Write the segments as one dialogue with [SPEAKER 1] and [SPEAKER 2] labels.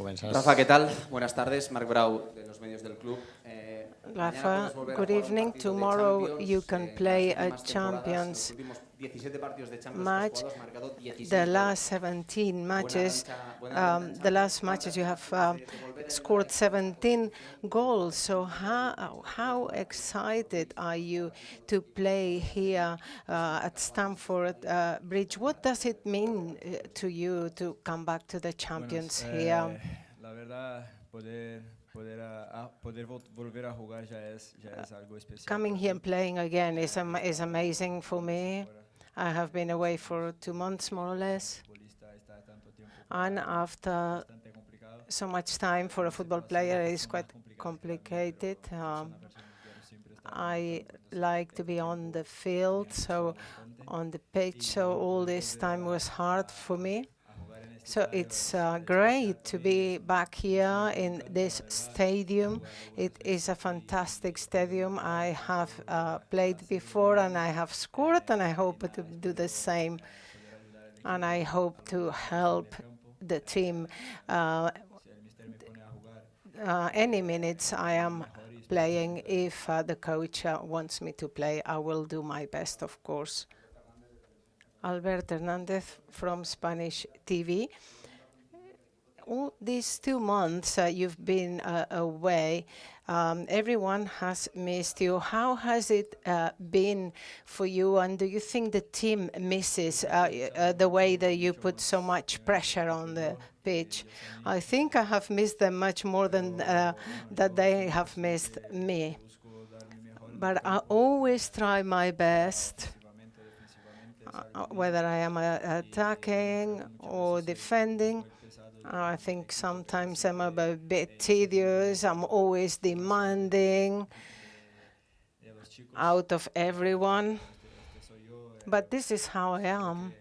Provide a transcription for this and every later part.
[SPEAKER 1] Rafa, ¿qué tal? Buenas tardes. Marc Brau, de los medios del club.
[SPEAKER 2] Rafa, good evening. Tomorrow you can play a Champions match. The last 17 matches, you have scored 17 goals. So how excited are you to play here at Stamford Bridge? What does it mean to you to come back to the Champions here?
[SPEAKER 3] La verdad, poder volver a jugar ya es algo especial.
[SPEAKER 2] Coming here and playing again is amazing for me. I have been away for 2 months, more or less. And after so much time for a football player, it is quite complicated. I like to be on the field, so on the pitch, so all this time was hard for me. So it's great to be back here in this stadium. It is a fantastic stadium. I have played before and I have scored, and I hope to do the same. And I hope to help the team. Any minutes I am playing, if the coach wants me to play, I will do my best, of course. Albert Hernandez from Spanish TV. All these 2 months you've been away, everyone has missed you. How has it been for you, and do you think the team misses the way that you put so much pressure on the pitch? I think I have missed them much more than that they have missed me. But I always try my best. Whether I am attacking or defending, I think sometimes I'm a bit tedious. I'm always demanding out of everyone. But this is how I am.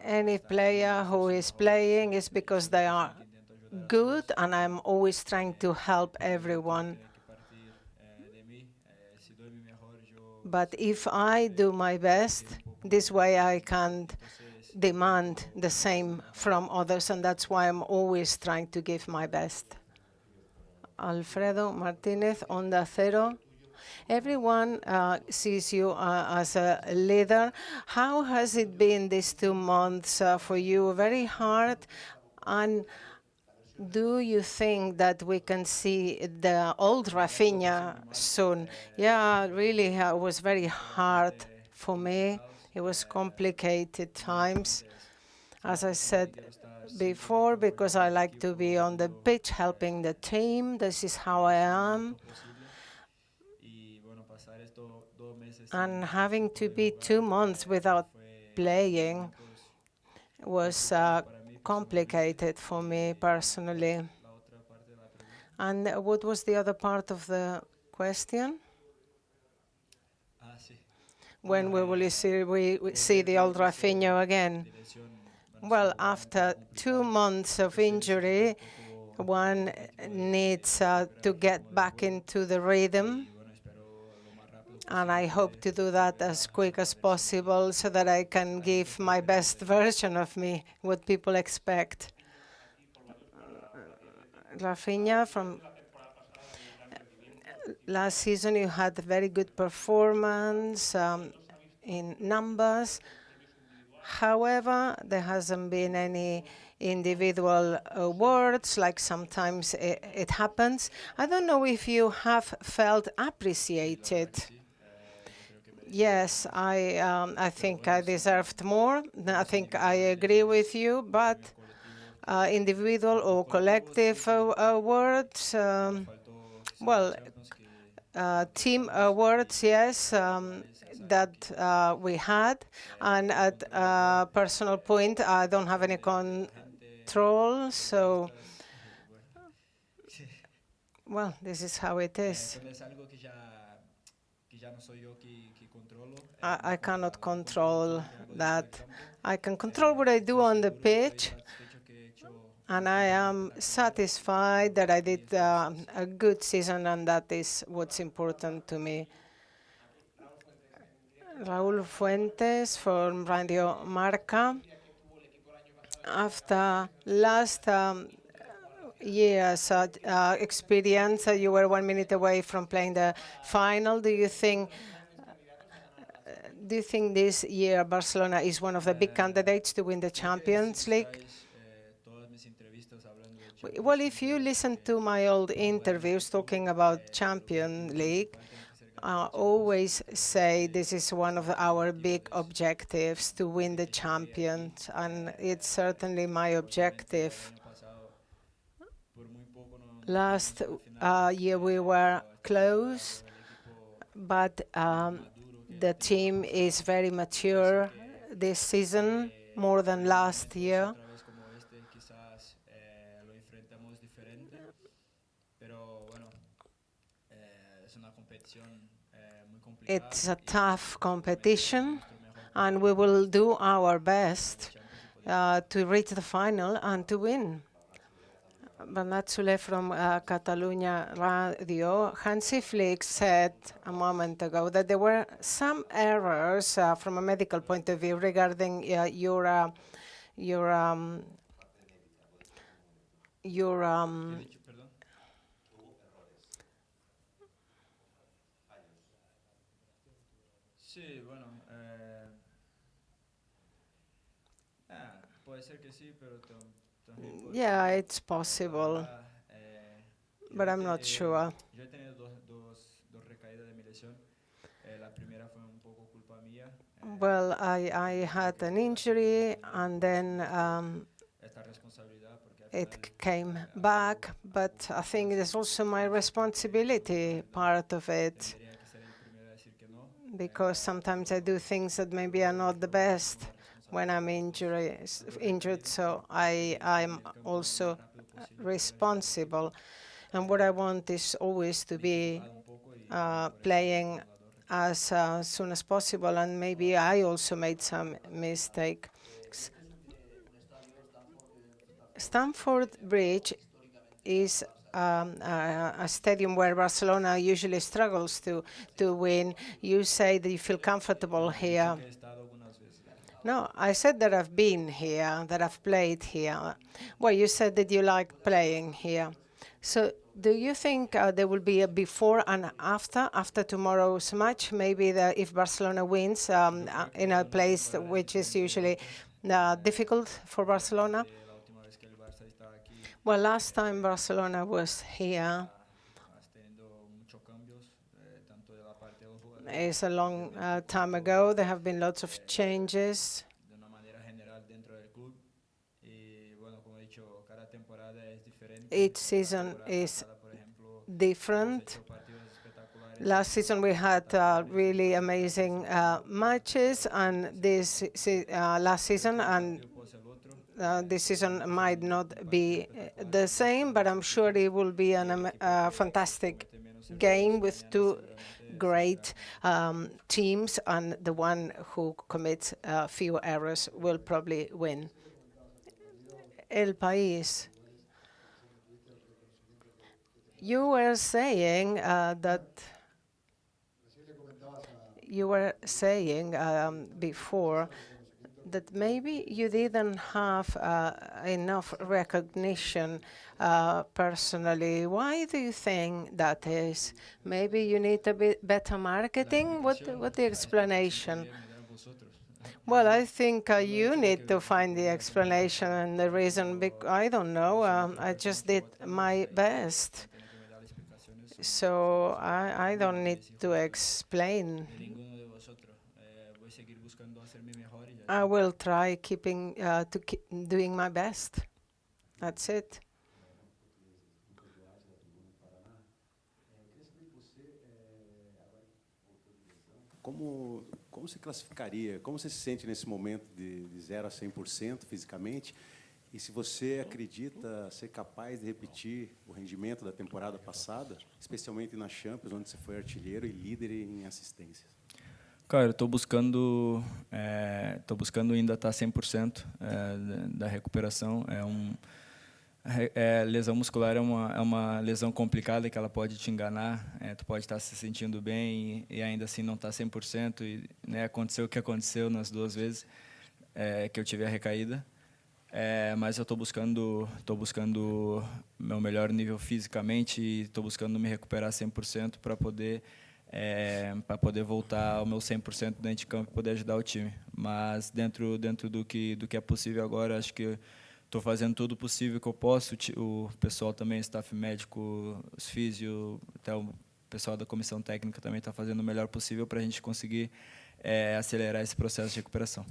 [SPEAKER 2] Any player who is playing is because they are good, and I'm always trying to help everyone. But if I do my best, this way I can't demand the same from others, and that's why I'm always trying to give my best. Alfredo Martinez, Onda Cero. Everyone sees you as a leader. How has it been these 2 months for you? Very hard. And do you think that we can see the old Raphinha soon? Yeah, really, it was very hard for me. It was complicated times, as I said before, because I like to be on the pitch helping the team. This is how I am. And having to be 2 months without playing was complicated for me personally. And what was the other part of the question? When we will see the old Raphinha again? Well, after 2 months of injury, one needs to get back into the rhythm. And I hope to do that as quick as possible so that I can give my best version of me, what people expect. Raphinha, from last season you had a very good performance in numbers. However, there hasn't been any individual awards, like sometimes it happens. I don't know if you have felt appreciated. Yes, I think I deserved more. I think I agree with you, but individual or collective awards, team awards, yes, that we had. And at a personal point, I don't have any control, so, well, this is how it is. I cannot control that. I can control what I do on the pitch, and I am satisfied that I did a good season, and that is what's important to me. Raúl Fuentes from Radio Marca. After last year's experience, you were 1 minute away from playing the final. Do you think this year Barcelona is one of the big candidates to win the Champions League? Well, if you listen to my old interviews talking about Champions League, I always say this is one of our big objectives, to win the Champions, and it's certainly my objective. Last year we were close, but the team is very mature this season, more than last year. It's a tough competition, and we will do our best to reach the final and to win. Bernat Soler from Catalunya Radio. Hansi Flick said a moment ago that there were some errors from a medical point of view regarding your yeah, it's possible, but I'm not sure. Well, I had an injury, and then it came back, but I think there's also my responsibility part of it, because sometimes I do things that maybe are not the best when I'm injured, so I'm also responsible. And what I want is always to be playing as soon as possible, and maybe I also made some mistakes. Stamford Bridge is a stadium where Barcelona usually struggles to win. You say that you feel comfortable here. No, I said that I've been here, that I've played here. Well, you said that you like playing here. So do you think there will be a before and after tomorrow's match? Maybe if Barcelona wins in a place which is usually difficult for Barcelona? Well, last time Barcelona was here, it's a long time ago. There have been lots of changes. Each season is different. Last season we had really amazing matches, and this last season and this season might not be the same, but I'm sure it will be a fantastic game with two great teams, and the one who commits few errors will probably win. El País. You were saying before that maybe you didn't have enough recognition personally. Why do you think that is? Maybe you need a bit better marketing? What the explanation? Well, I think you need to find the explanation and the reason. I don't know. I just did my best. So I don't need to explain. I will try keep doing my best. That's it.
[SPEAKER 4] Como se classificaria, como você se sente nesse momento de 0 a 100% fisicamente? E se você acredita ser capaz de repetir o rendimento da temporada passada, especialmente na Champions, onde você foi artilheiro e líder em assistências?
[SPEAKER 3] Cara, eu estou buscando ainda estar 100% da recuperação. Lesão muscular é uma lesão complicada que ela pode te enganar. Tu pode estar se sentindo bem e ainda assim não estar 100%. E, né, aconteceu o que aconteceu nas duas vezes que eu tive a recaída. Mas eu estou buscando meu melhor nível fisicamente e estou buscando me recuperar 100% para poder voltar ao meu 100% dentro de campo e poder ajudar o time. Mas dentro do que é possível agora, acho que estou fazendo tudo o possível que eu posso. O pessoal também, staff médico, os físio, até o pessoal da comissão técnica também está fazendo o melhor possível para a gente conseguir acelerar esse processo de recuperação.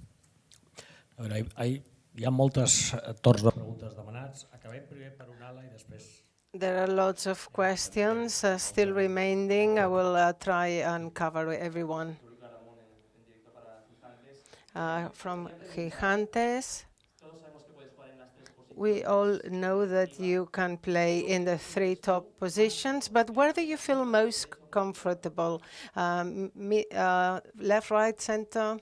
[SPEAKER 5] A veure, hi ha moltes torns de preguntes demanats. Acabem primer per una ala i després...
[SPEAKER 2] There are lots of questions still remaining. I will try and cover everyone. From Gigantes. We all know that you can play in the 3 top positions, but where do you feel most comfortable? Left, right, center?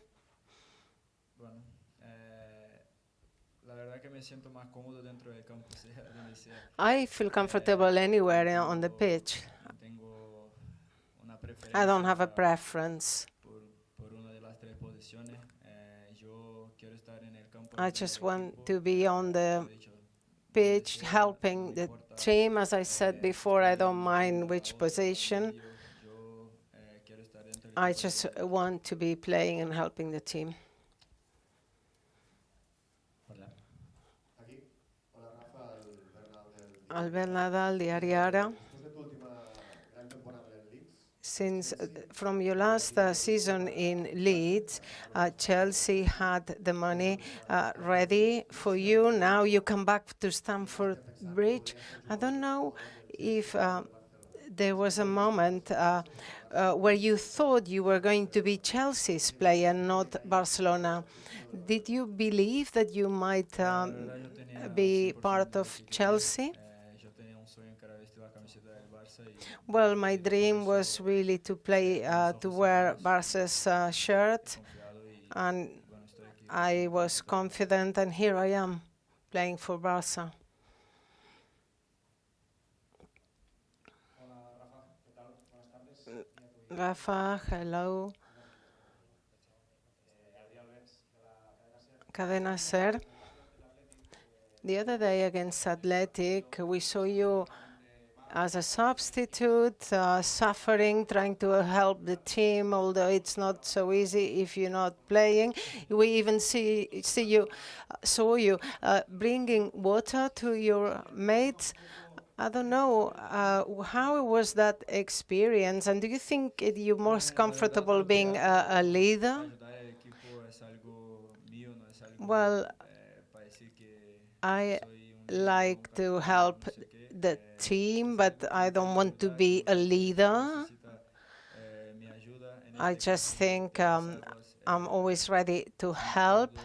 [SPEAKER 2] I feel comfortable anywhere on the pitch. I don't have a preference. I just want to be on the pitch helping the team. As I said before, I don't mind which position. I just want to be playing and helping the team. Albert Nadal, Diari Ara. Since from your last season in Leeds, Chelsea had the money ready for you. Now you come back to Stamford Bridge. I don't know if there was a moment where you thought you were going to be Chelsea's player, not Barcelona. Did you believe that you might be part of Chelsea? Well, my dream was really to play, to wear Barca's shirt, and I was confident, and here I am, playing for Barca. Rafa, hello. Cadena Ser. The other day against Athletic, we saw you as a substitute, suffering, trying to help the team, although it's not so easy if you're not playing. We even saw you bringing water to your mates. I don't know, how was that experience? And do you think you're most comfortable being a leader? Well, I like to help the team, but I don't want to be a leader. I just think I'm always ready to help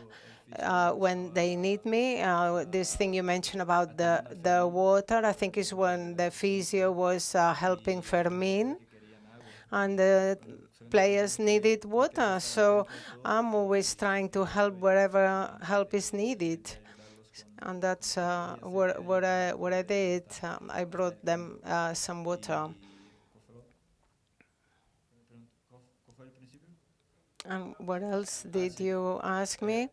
[SPEAKER 2] when they need me. This thing you mentioned about the water, I think is when the physio was helping Fermin, and the players needed water. So I'm always trying to help wherever help is needed. And that's what I did. I brought them some water. And what else did you ask me?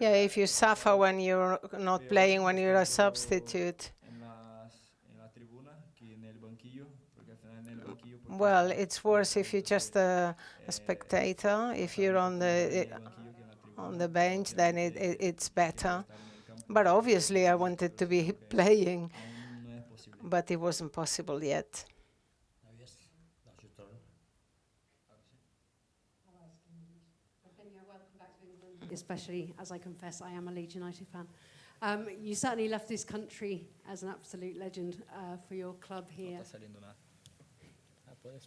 [SPEAKER 2] Yeah, if you suffer when you're not playing, when you're a substitute. Well, it's worse if you're just a spectator. If you're on the bench, then it's better. But obviously, I wanted to be playing, but it wasn't possible yet.
[SPEAKER 6] Especially as I confess, I am a Leeds United fan. You certainly left this country as an absolute legend for your club here.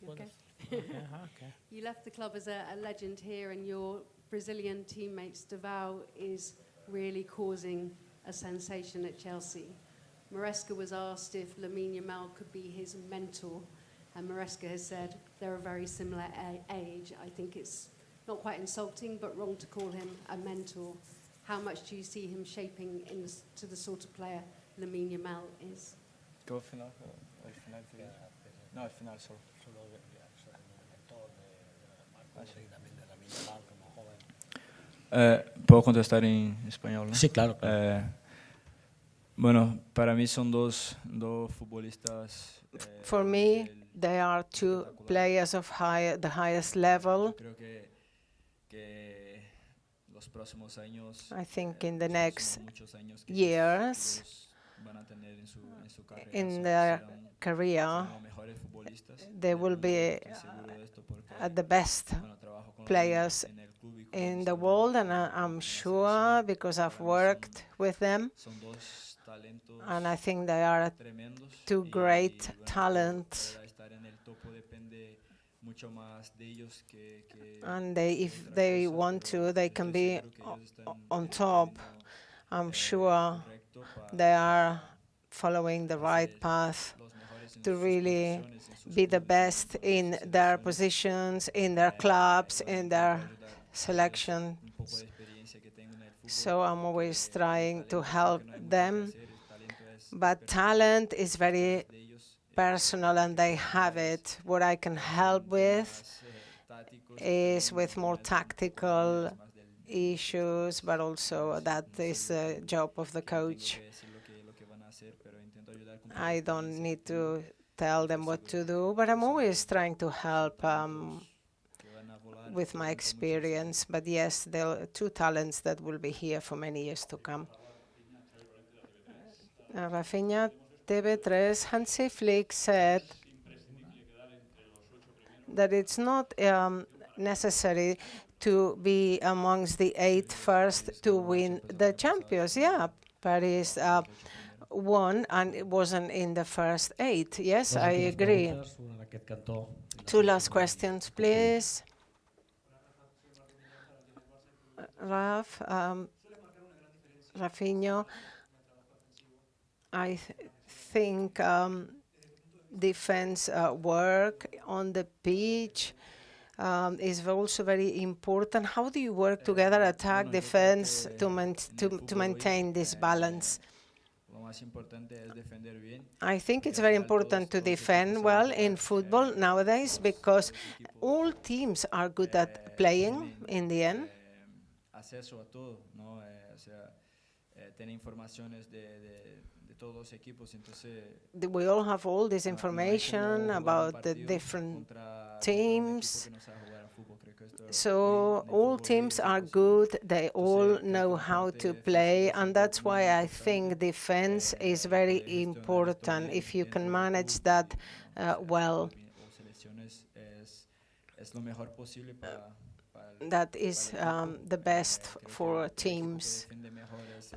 [SPEAKER 6] Okay. You left the club as a legend here, and your Brazilian teammate Estevao is really causing a sensation at Chelsea. Maresca was asked if Lamine Yamal could be his mentor, and Maresca has said they're a very similar age. I think it's not quite insulting, but wrong to call him a mentor. How much do you see him shaping to the sort of player Lamine Yamal is?
[SPEAKER 3] Que ao final, não, ao final só. ¿Puedo contestar en español? ¿No?
[SPEAKER 5] Sí, claro.
[SPEAKER 3] Bueno, para mí son dos futbolistas.
[SPEAKER 2] For me, they are two players of the highest level.
[SPEAKER 3] Creo que los próximos años,
[SPEAKER 2] I think in the next
[SPEAKER 3] muchos años que
[SPEAKER 2] years,
[SPEAKER 3] ellos van a tener en su carrera,
[SPEAKER 2] in their career,
[SPEAKER 3] serán los mejores futbolistas.
[SPEAKER 2] they will be
[SPEAKER 3] Estoy seguro de esto porque,
[SPEAKER 2] the best
[SPEAKER 3] bueno, trabajo con
[SPEAKER 2] players
[SPEAKER 3] en el club y con
[SPEAKER 2] in
[SPEAKER 3] ellos,
[SPEAKER 2] the world, and I'm sure because I've worked with them,
[SPEAKER 3] son dos talentos
[SPEAKER 2] and I think they are
[SPEAKER 3] tremendos.
[SPEAKER 2] two
[SPEAKER 3] Y,
[SPEAKER 2] great
[SPEAKER 3] bueno,
[SPEAKER 2] talents.
[SPEAKER 3] poder estar en el topo depende mucho más de ellos que
[SPEAKER 2] And if they want to, they can be on top. I'm sure they are following the right path to really be the best in their positions, in their clubs, in their selection. So I'm always trying to help them. But talent is very personal and they have it. What I can help with is with more tactical issues, but also that is the job of the coach. I don't need to tell them what to do, but I'm always trying to help with my experience. But yes, there are two talents that will be here for many years to come. Raphinha, TV3, Hansi Flick said that it's not necessary to be amongst the 8 first to win the Champions. Yeah, Paris won and it wasn't in the first 8. Yes, I agree. 2 last questions, please. Raphinha, I think defense work on the pitch is also very important. How do you work together, attack, defense, to maintain this balance? I think it's very important to defend well in football nowadays because all teams are good at playing in the end.
[SPEAKER 3] Acceso a todo, ¿no? O sea, tener informaciones de todos los equipos, entonces
[SPEAKER 2] we all have all this information about the different teams. So all teams are good, they all know how to play, and that's why I think defense is very important if you can manage that well. That is the best for teams.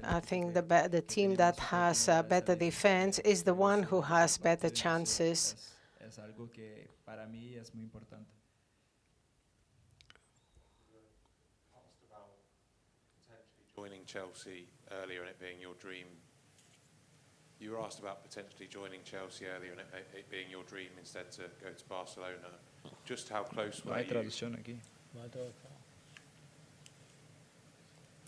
[SPEAKER 2] I think the team that has better defense is the one who has better chances.
[SPEAKER 3] Es algo que para mí es muy importante.
[SPEAKER 7] Joining Chelsea earlier and it being your dream. You were asked about potentially joining Chelsea earlier and it being your dream instead to go to Barcelona. Just how close were
[SPEAKER 3] No hay
[SPEAKER 7] you?
[SPEAKER 3] traducción aquí.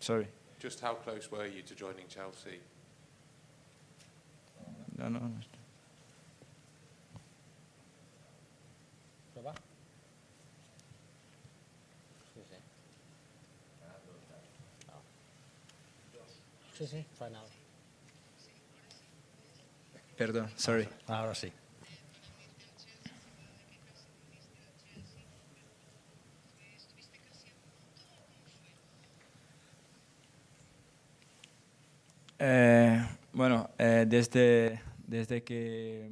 [SPEAKER 3] Sorry.
[SPEAKER 7] Just how close were you to joining Chelsea?
[SPEAKER 3] No.
[SPEAKER 5] Sí, final.
[SPEAKER 3] Perdón, sorry.
[SPEAKER 5] Ahora sí.
[SPEAKER 3] Bueno, desde que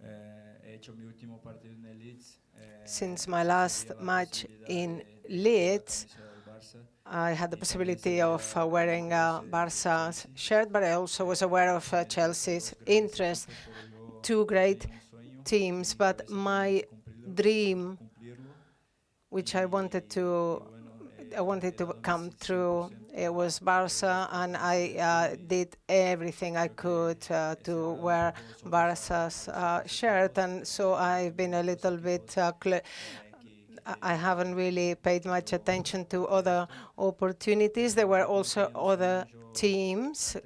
[SPEAKER 3] he hecho mi último partido en el Leeds.
[SPEAKER 2] Since my last match in Leeds, I had the possibility of wearing a Barca shirt, but I also was aware of Chelsea's interest. 2 great teams, but my dream, which I wanted to come true, it was Barca, and I did everything I could to wear Barca's shirt, and so I've been a little bit I haven't really paid much attention to other opportunities. There were also other teams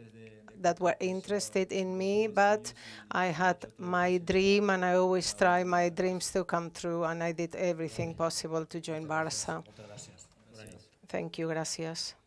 [SPEAKER 2] that were interested in me, but I had my dream, and I always try my dreams to come true, and I did everything possible to join Barca.
[SPEAKER 5] Moltes gràcies.
[SPEAKER 2] Thank you, gracias.